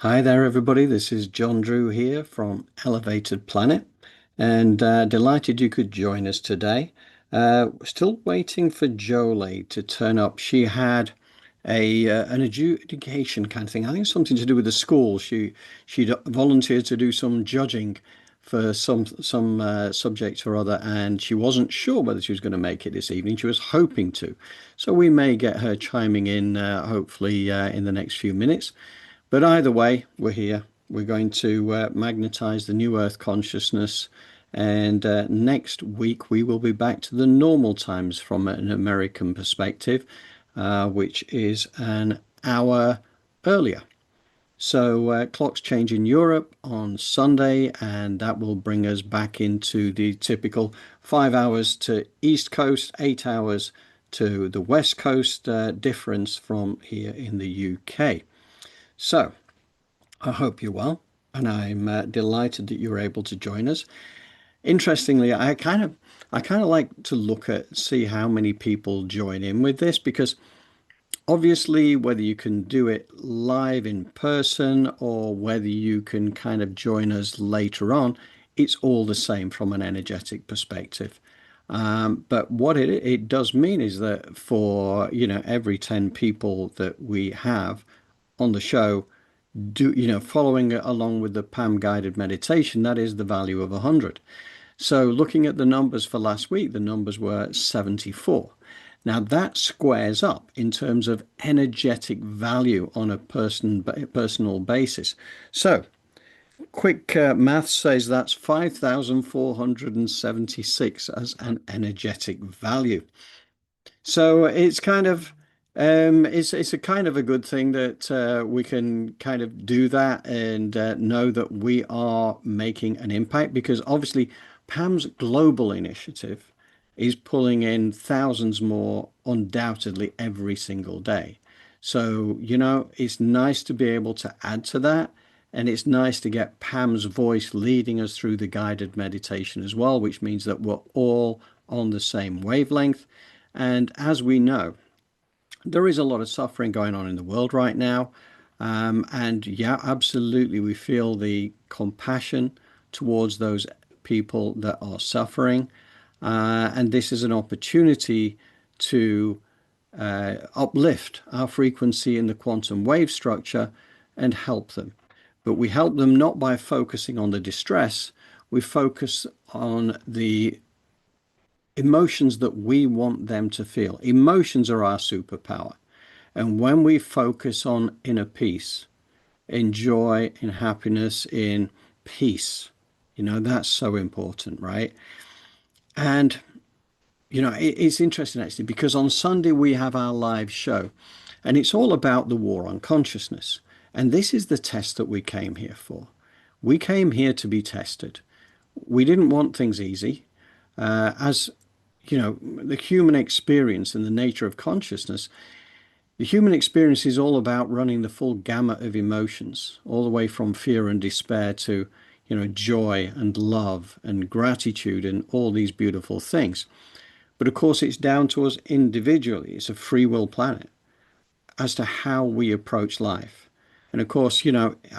Hi there, everybody. This is John Drew here from Elevated Planet, and delighted you could join us today. Still waiting for Jolie to turn up. She had an adjudication kind of thing. I think it's something to do with the school. She volunteered to do some judging for some subject or other, and she wasn't sure whether she was going to make it this evening. She was hoping to, so we may get her chiming in hopefully in the next few minutes. But either way, we're here. We're going to magnetize the new Earth consciousness. And next week, we will be back to the normal times from an American perspective, which is an hour earlier. So clocks change in Europe on Sunday, and that will bring us back into the typical 5 hours to East Coast, 8 hours to the West Coast difference from here in the UK. So I hope you're well, and I'm delighted that you were able to join us. Interestingly, I kind of like to look at see how many people join in with this because obviously whether you can do it live in person or whether you can kind of join us later on, it's all the same from an energetic perspective. But what it does mean is that for every 10 people that we have on the show following along with the Pam guided meditation, that is the value of 100. So looking at the numbers for last week, the numbers were 74. Now that squares up in terms of energetic value on a personal basis. So quick math says that's 5,476 as an energetic value. So it's kind of it's a kind of a good thing that we can kind of do that and know that we are making an impact because obviously Pam's global initiative is pulling in thousands more undoubtedly every single day. So, it's nice to be able to add to that. And it's nice to get Pam's voice leading us through the guided meditation as well, which means that we're all on the same wavelength. And as we know, there is a lot of suffering going on in the world right now. And yeah, absolutely, we feel the compassion towards those people that are suffering. And this is an opportunity to uplift our frequency in the quantum wave structure and help them. But we help them not by focusing on the distress, we focus on the emotions that we want them to feel. Emotions are our superpower. And when we focus on inner peace, in joy, in happiness, in peace, that's so important, right? And, it's interesting actually, because on Sunday we have our live show, and it's all about the war on consciousness. And this is the test that we came here for. We came here to be tested. We didn't want things easy. As the human experience and the nature of consciousness, the human experience is all about running the full gamut of emotions, all the way from fear and despair to, joy and love and gratitude and all these beautiful things. But of course, it's down to us individually. It's a free will planet as to how we approach life. And of course, I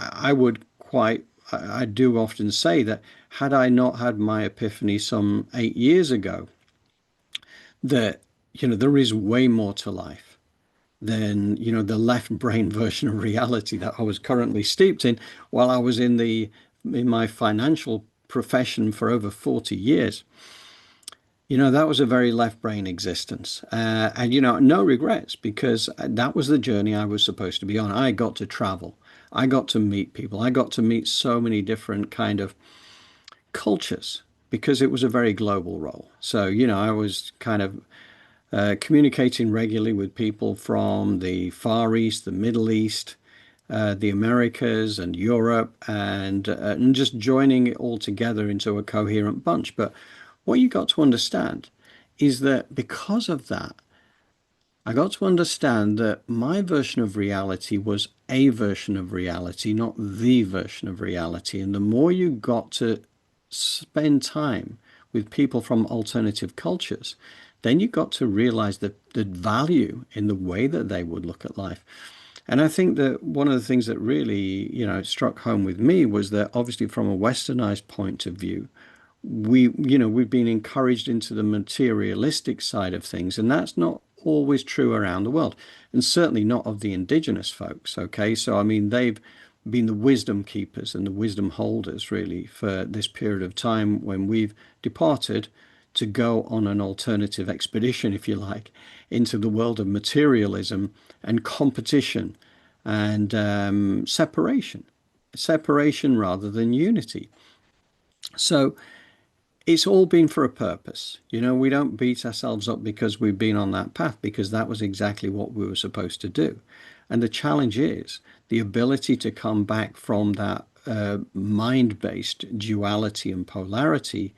do often say that had I not had my epiphany some 8 years ago, that there is way more to life than the left brain version of reality that I was currently steeped in while I was in my financial profession for over 40 years. That was a very left brain existence. And no regrets because that was the journey I was supposed to be on. I got to travel. I got to meet people. I got to meet so many different kind of cultures because it was a very global role. So, I was kind of communicating regularly with people from the Far East, the Middle East, the Americas, and Europe, and just joining it all together into a coherent bunch. But what you got to understand is that because of that, I got to understand that my version of reality was a version of reality, not the version of reality. And the more you got to spend time with people from alternative cultures, then you got to realize the value in the way that they would look at life. And I think that one of the things that really, struck home with me was that obviously from a westernized point of view, we've been encouraged into the materialistic side of things, and that's not always true around the world, and certainly not of the indigenous folks. Okay, so I mean, they've been the wisdom keepers and the wisdom holders really for this period of time when we've departed to go on an alternative expedition, if you like, into the world of materialism and competition and separation rather than unity. So it's all been for a purpose. We don't beat ourselves up because we've been on that path, because that was exactly what we were supposed to do. And the challenge is the ability to come back from that mind-based duality and polarity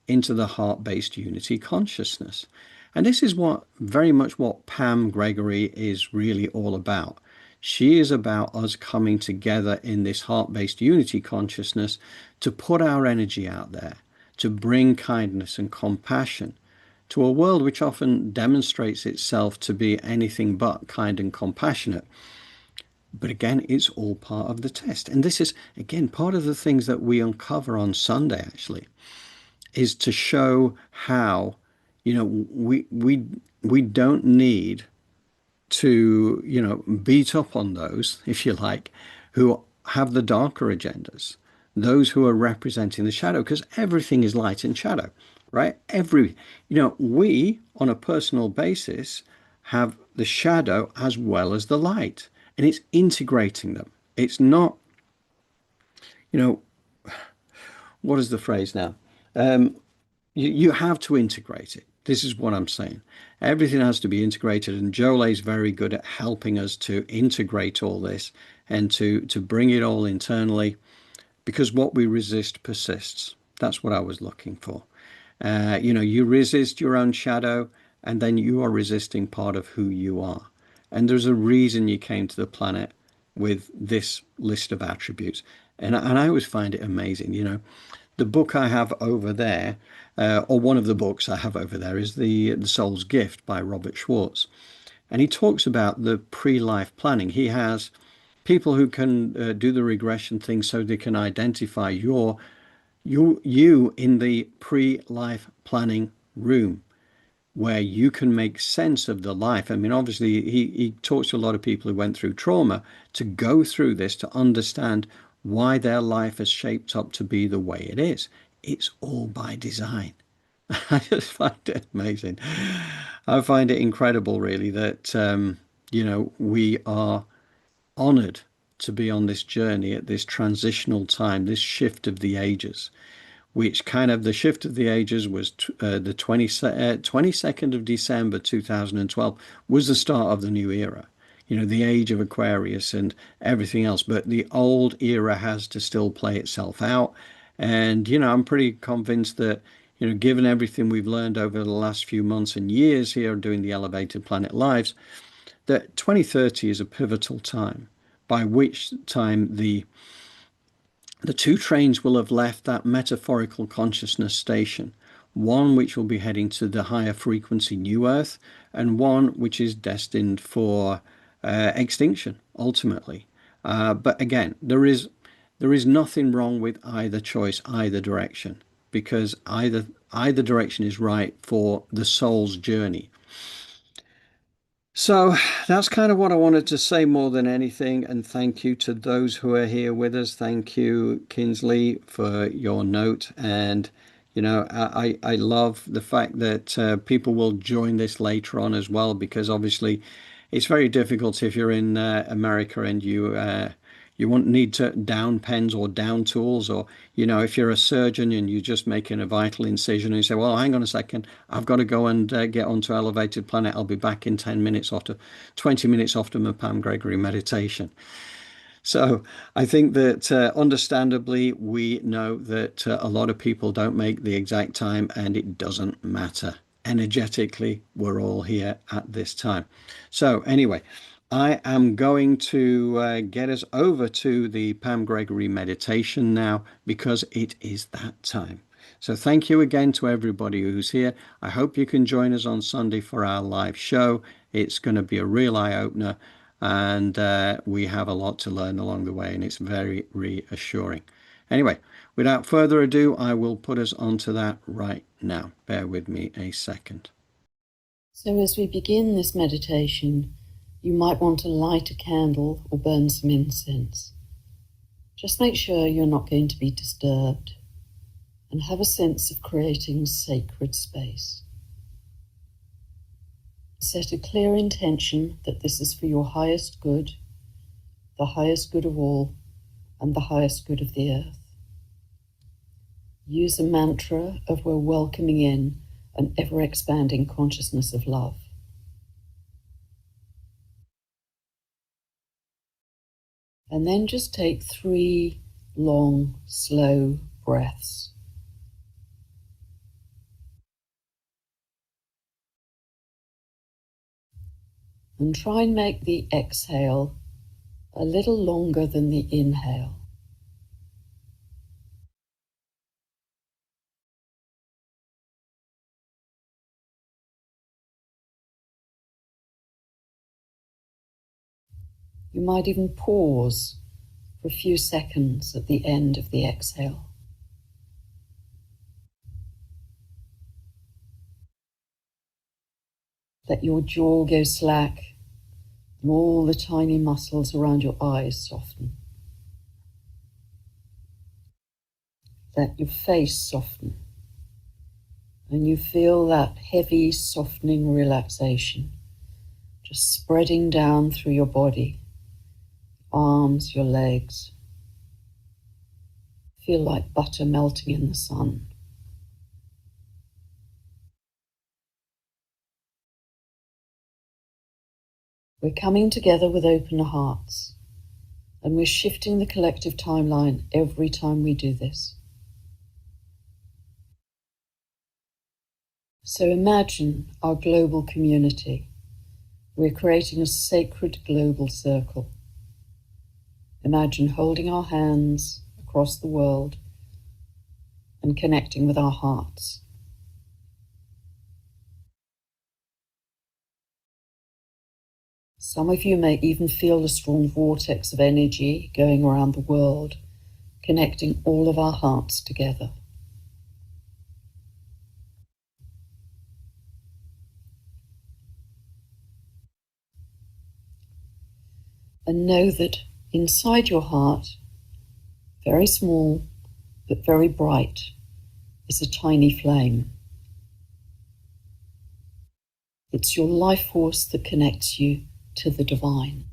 into the heart-based unity consciousness. And this is what very much what Pam Gregory is really all about. She is about us coming together in this heart-based unity consciousness to put our energy out there, to bring kindness and compassion to a world which often demonstrates itself to be anything but kind and compassionate. But again, it's all part of the test. And this is, again, part of the things that we uncover on Sunday, actually, is to show how, we don't need to, beat up on those, if you like, who have the darker agendas, those who are representing the shadow, because everything is light and shadow, right? We, on a personal basis, have the shadow as well as the light, and it's integrating them. It's not, you know, what is the phrase now? You have to integrate it. This is what I'm saying. Everything has to be integrated, and Jole's very good at helping us to integrate all this and to bring it all internally, because what we resist persists. That's what I was looking for. You resist your own shadow, and then you are resisting part of who you are. And there's a reason you came to the planet with this list of attributes. And I always find it amazing. The book I have over there, or one of the books I have over there, is the Soul's Gift by Robert Schwartz, and he talks about the pre-life planning. He has people who can do the regression thing, so they can identify you in the pre-life planning room, where you can make sense of the life. I mean, obviously, he talks to a lot of people who went through trauma to go through this to understand why their life has shaped up to be the way it is. It's all by design. I just find it amazing. I find it incredible, really, that, we are honored to be on this journey at this transitional time, this shift of the ages, which kind of the shift of the ages was the 22nd of December 2012 was the start of the new era. The age of Aquarius and everything else. But the old era has to still play itself out. And, I'm pretty convinced that, given everything we've learned over the last few months and years here doing the Elevated Planet Lives, that 2030 is a pivotal time, by which time the two trains will have left that metaphorical consciousness station, one which will be heading to the higher frequency new Earth, and one which is destined for extinction ultimately. But again, there is nothing wrong with either choice, either direction, because either direction is right for the soul's journey. So that's kind of what I wanted to say more than anything. And thank you to those who are here with us. Thank you, Kinsley, for your note. And, I love the fact that people will join this later on as well, because obviously it's very difficult if you're in America and you won't need to down pens or down tools, or if you're a surgeon and you're just making a vital incision and you say, well, hang on a second, I've got to go and get onto Elevated Planet, I'll be back in 10 minutes after 20 minutes after my Pam Gregory meditation. So I think that understandably, we know that a lot of people don't make the exact time, and it doesn't matter. Energetically, we're all here at this time. So anyway, I am going to get us over to the Pam Gregory meditation now, because it is that time. So thank you again to everybody who's here. I hope you can join us on Sunday for our live show. It's going to be a real eye-opener. and we have a lot to learn along the way, and it's very reassuring. Anyway, without further ado, I will put us onto that right now. Bear with me a second. So as we begin this meditation, you might want to light a candle or burn some incense. Just make sure you're not going to be disturbed and have a sense of creating sacred space. Set a clear intention that this is for your highest good, the highest good of all, and the highest good of the earth. Use a mantra of we're welcoming in an ever-expanding consciousness of love. And then just take 3 long, slow breaths. And try and make the exhale a little longer than the inhale. You might even pause for a few seconds at the end of the exhale. Let your jaw go slack and all the tiny muscles around your eyes soften. Let your face soften, and you feel that heavy, softening relaxation just spreading down through your body, arms, your legs. Feel like butter melting in the sun. We're coming together with open hearts, and we're shifting the collective timeline every time we do this. So imagine our global community. We're creating a sacred global circle. Imagine holding our hands across the world and connecting with our hearts. Some of you may even feel a strong vortex of energy going around the world, connecting all of our hearts together. And know that inside your heart, very small but very bright, is a tiny flame. It's your life force that connects you to the divine.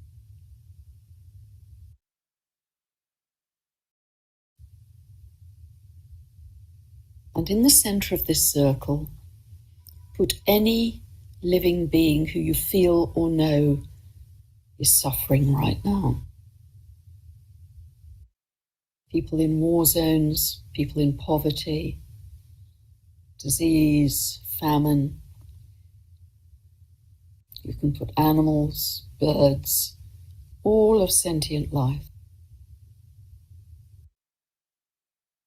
And in the center of this circle, put any living being who you feel or know is suffering right now. People in war zones, people in poverty, disease, famine. You can put animals, birds, all of sentient life.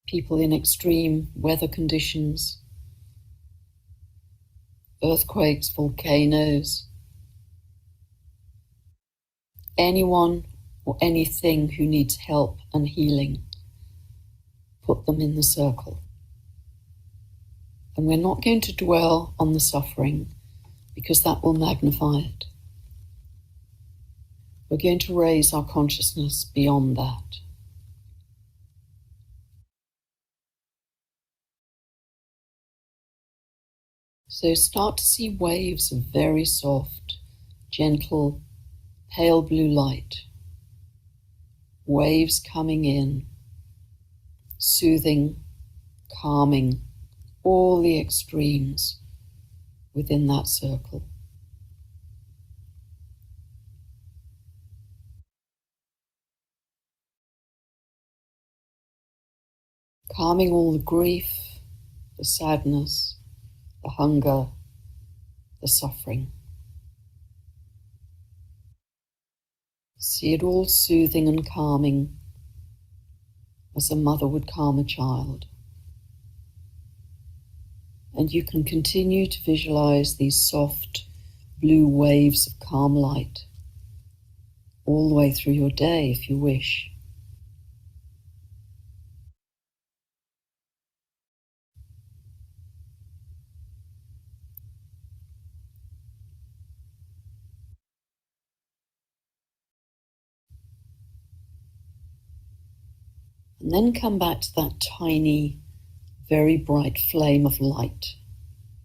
People in extreme weather conditions, earthquakes, volcanoes, anyone or anything who needs help and healing, put them in the circle. And we're not going to dwell on the suffering because that will magnify it. We're going to raise our consciousness beyond that. So start to see waves of very soft, gentle, pale blue light. Waves coming in, soothing, calming, all the extremes within that circle. Calming all the grief, the sadness, the hunger, the suffering. See it all soothing and calming as a mother would calm a child. And you can continue to visualize these soft blue waves of calm light all the way through your day if you wish. And then come back to that tiny, very bright flame of light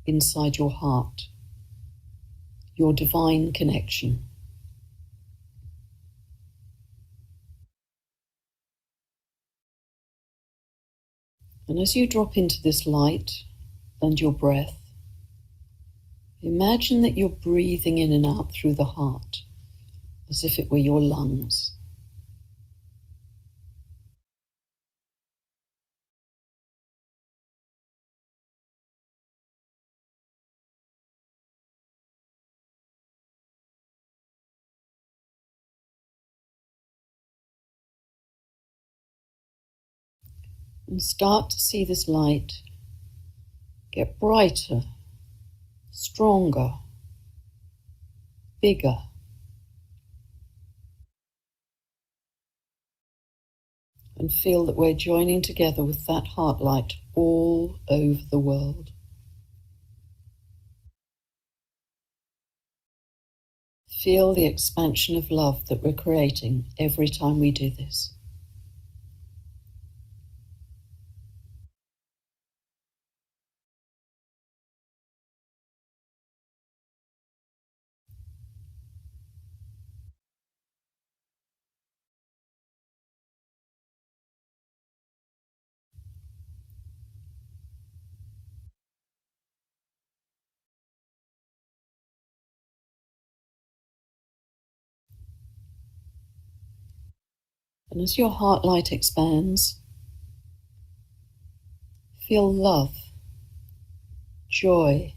inside your heart, your divine connection. And as you drop into this light and your breath, imagine that you're breathing in and out through the heart as if it were your lungs. And start to see this light get brighter, stronger, bigger. And feel that we're joining together with that heart light all over the world. Feel the expansion of love that we're creating every time we do this. And as your heart light expands, feel love, joy,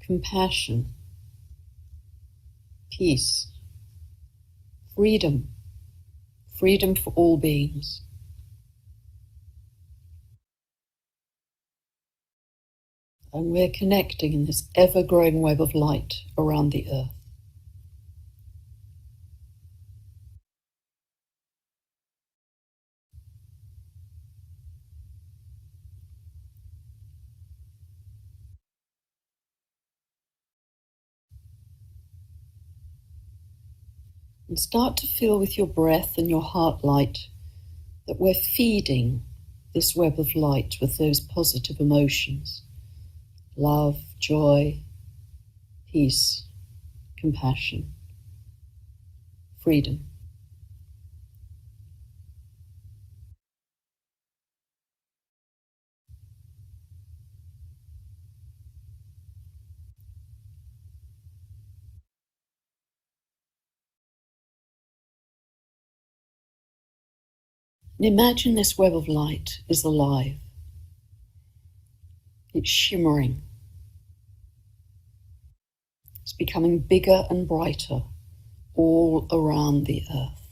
compassion, peace, freedom, freedom for all beings. And we're connecting in this ever-growing web of light around the earth. And start to feel with your breath and your heart light that we're feeding this web of light with those positive emotions: love, joy, peace, compassion, freedom. And imagine this web of light is alive. It's shimmering. It's becoming bigger and brighter all around the earth.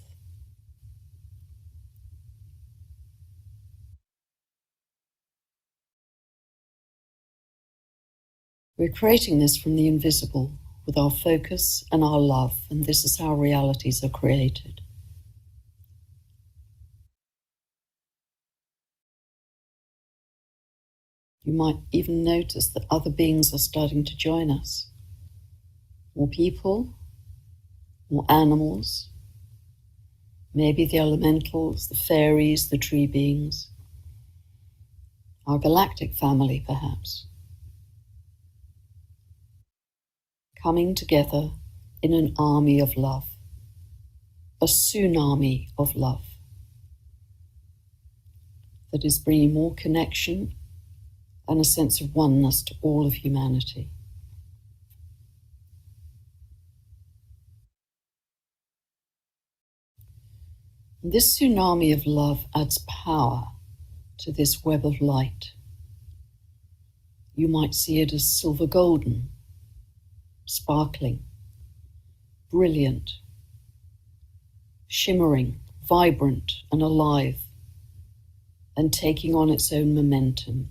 We're creating this from the invisible with our focus and our love, and this is how realities are created. You might even notice that other beings are starting to join us. More people, more animals, maybe the elementals, the fairies, the tree beings, our galactic family perhaps, coming together in an army of love, a tsunami of love that is bringing more connection and a sense of oneness to all of humanity. And this tsunami of love adds power to this web of light. You might see it as silver golden, sparkling, brilliant, shimmering, vibrant and alive, and taking on its own momentum.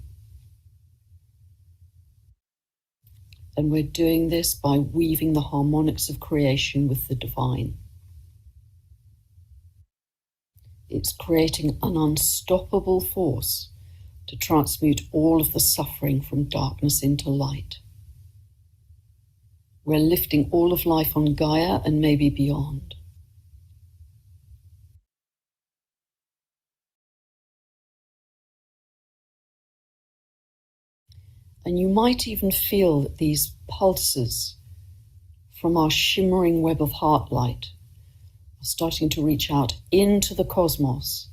And we're doing this by weaving the harmonics of creation with the divine. It's creating an unstoppable force to transmute all of the suffering from darkness into light. We're lifting all of life on Gaia and maybe beyond. And you might even feel that these pulses from our shimmering web of heart light are starting to reach out into the cosmos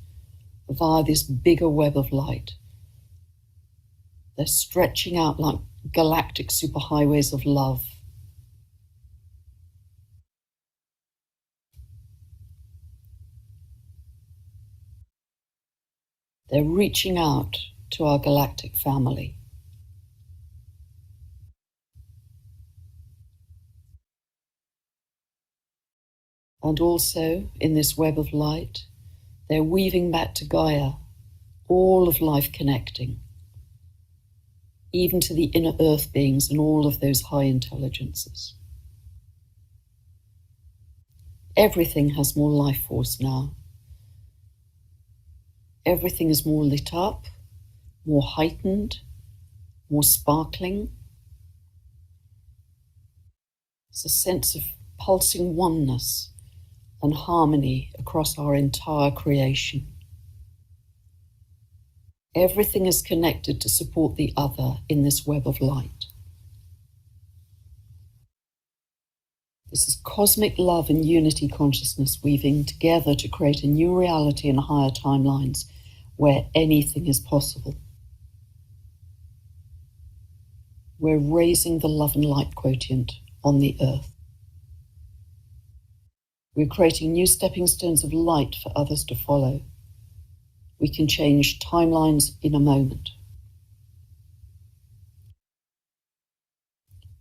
via this bigger web of light. They're stretching out like galactic superhighways of love. They're reaching out to our galactic family. And also, in this web of light, they're weaving back to Gaia, all of life connecting, even to the inner earth beings and all of those high intelligences. Everything has more life force now. Everything is more lit up, more heightened, more sparkling. It's a sense of pulsing oneness and harmony across our entire creation. Everything is connected to support the other in this web of light. This is cosmic love and unity consciousness weaving together to create a new reality in higher timelines where anything is possible. We're raising the love and light quotient on the earth. We're creating new stepping stones of light for others to follow. We can change timelines in a moment.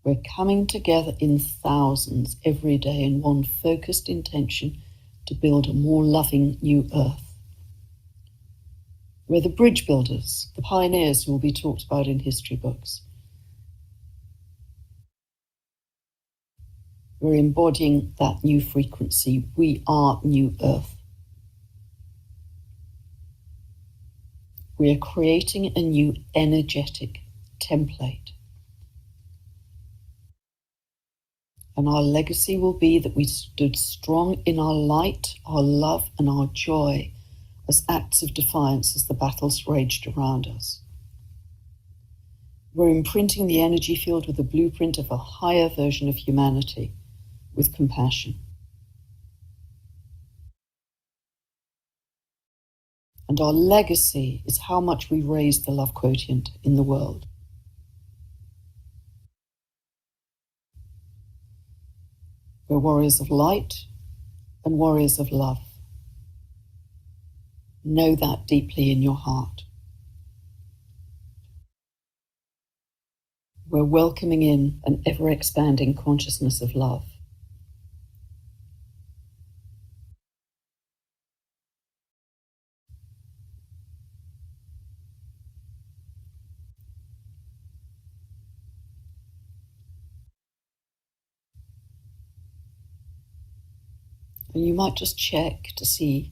We're coming together in thousands every day in one focused intention to build a more loving new earth. We're the bridge builders, the pioneers who will be talked about in history books. We're embodying that new frequency. We are new earth. We are creating a new energetic template. And our legacy will be that we stood strong in our light, our love, and our joy as acts of defiance as the battles raged around us. We're imprinting the energy field with a blueprint of a higher version of humanity, with compassion. And our legacy is how much we raise the love quotient in the world. We're warriors of light and warriors of love. Know that deeply in your heart. We're welcoming in an ever-expanding consciousness of love. And you might just check to see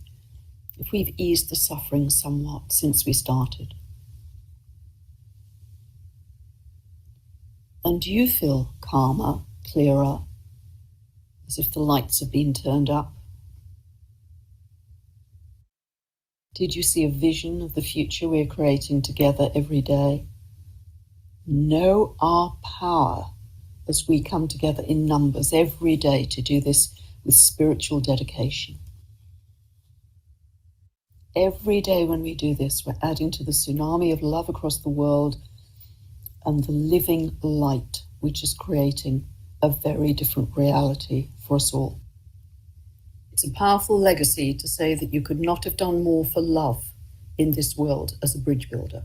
if we've eased the suffering somewhat since we started. And do you feel calmer, clearer, as if the lights have been turned up? Did you see a vision of the future we're creating together every day? Know our power as we come together in numbers every day to do this with spiritual dedication. Every day when we do this, we're adding to the tsunami of love across the world and the living light, which is creating a very different reality for us all. It's a powerful legacy to say that you could not have done more for love in this world as a bridge builder.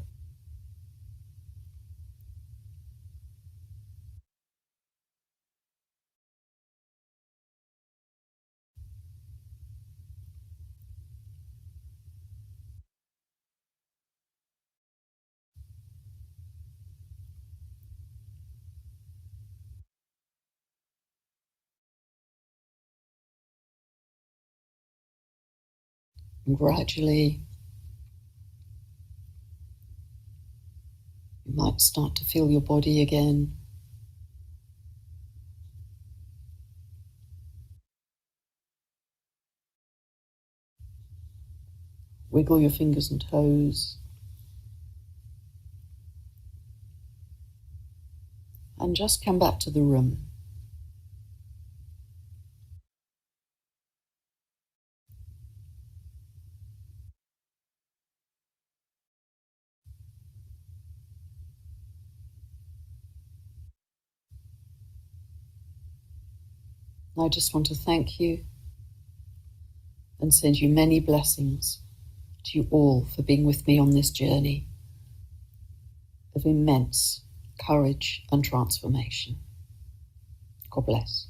And gradually, you might start to feel your body again. Wiggle your fingers and toes. And just come back to the room. I just want to thank you and send you many blessings to you all for being with me on this journey of immense courage and transformation. God bless.